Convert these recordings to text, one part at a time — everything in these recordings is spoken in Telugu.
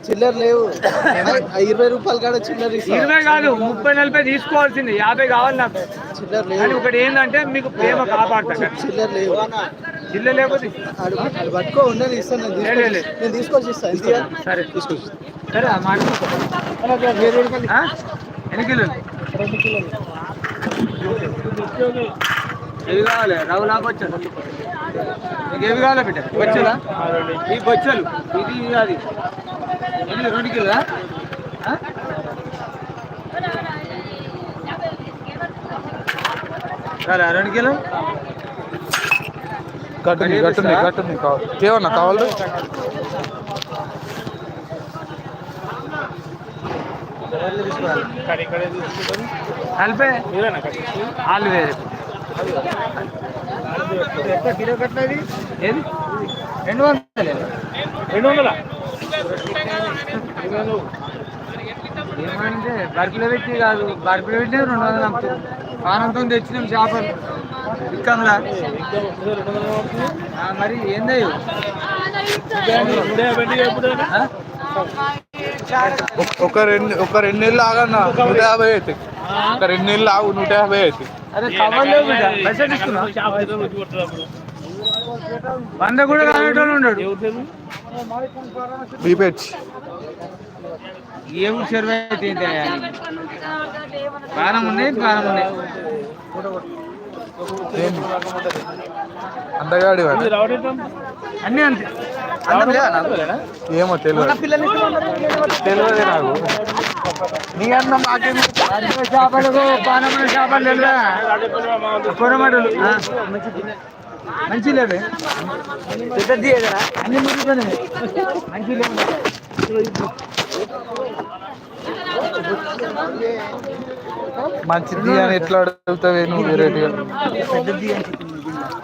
చిల్లర లేవు. 20 రూపాయలు కాడ చిల్లర 20 కాదు 30-40 తీసుకోవాల్సింది, 50 కావాలి నాకు. చిల్లర కానీ లేవు. ఒకటి ఏంటంటే మీకు ప్రేమ కాపాడుతా. చిల్లర లేవు. చిల్లర లేకపోతే పట్టుకో ఉండని ఇస్తాను. నేను తీసుకొచ్చి ఇస్తాను. సరే తీసుకొచ్చి. సరే ఆ మాట. ఎన్ని కిలోలు? 2 కిలోలు. ఏవి కావాలి? రవ్వ నాకు వచ్చాను. నీకు ఏవి కావాలా బిడ్డ? బొచ్చలా? ఈ బొచ్చలు ఇది అది ఎన్ని 2 కిలోలా? సరే 2 కిలో గట్టుంది కేవన్నా కావాలి. కలిపే ఆలు వేరే కిలో కట్టినది ఏది 200. 200 ఏమంటే బర్ఫీలో పెట్టి కాదు, బర్ఫీలో పెట్టి 200 అమ్ముతాం. పానంతో తెచ్చినాం చేపలు ఇక్కంలా. మరి ఏందయ్యో ఒక 2 నెలలు ఆగన్నా 150 అవుతాయి. ఒక 2 నెలలు ఆగు 150 అవుతాయి. అదే కవర్లో పైసలు ఇస్తున్నా 100 కూడా రావటం ఉన్నాడు. ఏం సర్వే అయితే ప్రాణం ఉన్నాయి. అందగాడి అన్నీ అంతే. ఏమో తెలియదు నాకు. నీ అన్నం మాకేమి చేపలకు పానముల చేపలు తెలివా? కొరమటలు మంచి లేవే పెద్దది కదా, అన్ని మురిగిపోయినాయి. మంచి లేవు. మంచిది అని ఎట్లా అడుగుతావే నువ్వు? వెరైటీగా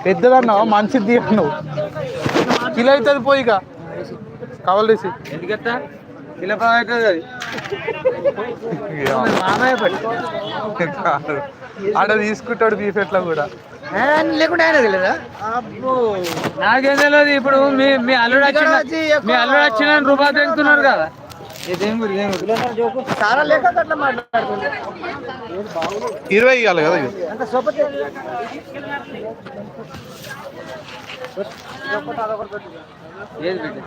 పెద్దదన్నావు, మంచిది నువ్వు. కిలో అవుతుంది పోయిగా కావాలేసి ఎందుకట్టా కిలో పావు అవుతుంది. అది మామయ్య పట్టి ఆడ తీసుకుంటాడు బీఫ్ ఎట్లా కూడా లేకుండా ఆయన తెలియదా? నాకేం తెలియదు. ఇప్పుడు మీ అల్లుడు వచ్చిన రూపాయలు తెగుతున్నారు కదా. ఇదేం చాలా లేక అట్లా మాట్లాడుతుంది. 20 ఇవ్వాలి కదా. ఏది బిడ్డ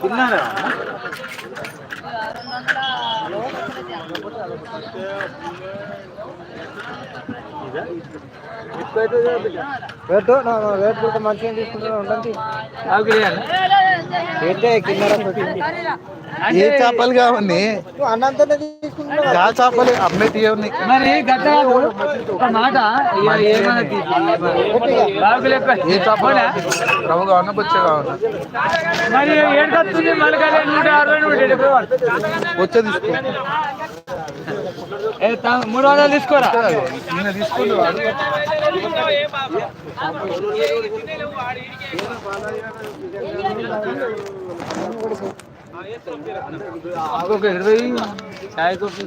తిన్నారా? రేట్ మంచిగా తీసుకుంటున్నా ఉండండి. ఏ చేపలు కావండి? అన్నంతనే తీసుకుంటున్నా. చేపలు అమ్మే తీయని మరి గట్ట ఒక మాట. ఏ చేపలు రవ్వ కావన్నా బొచ్చే కావన్నా? మరి ఏడుకొస్తుంది మళ్ళీ 160 వచ్చే తీసుకో. 300 తీసుకోరా. నేను తీసుకుంటాను. ఇంకొక 20 చాయ్ కాఫీ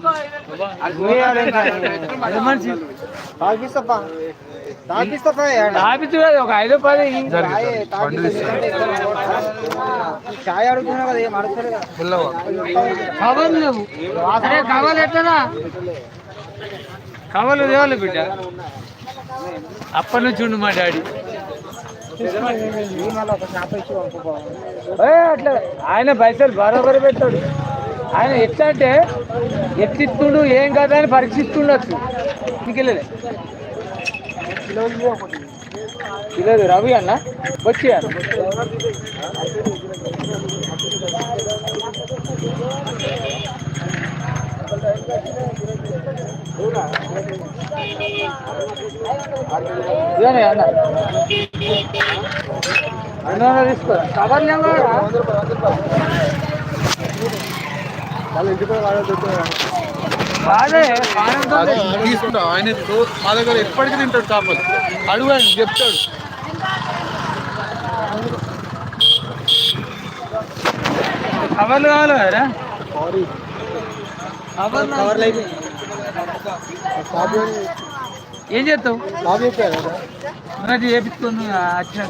మనిషి తాపిస్తు ఒక 5-10 చాయ్ అడుగుతున్నా కదా. ఏం అడుగుతారు కదా. కవర్లు లేవు. అరే కవర్లు ఎట్లా? కవర్లు తేవాలి బిడ్డ. అప్పటి నుంచి ఉండు మా డాడీ. అట్లా ఆయన పైసలు బరాబరి పెట్టాడు. ఆయన ఎట్లా అంటే ఎట్టిస్తుండు ఏం కదా అని పరీక్షిస్తుండొచ్చు. ఇంకెళ్ళలే కిలో రవి అన్న వచ్చి ఇదే అన్న 200 తీసుకో. కవర్లు తీసుకుంటా. ఆయన మా దగ్గర ఎప్పటికీ తింటాడు చేపలు. అడుగు ఆయన చెప్తాడు. కవర్లు కావాలి కదా. ఏం చేస్తావు? మరి చేపించుకొని వచ్చిన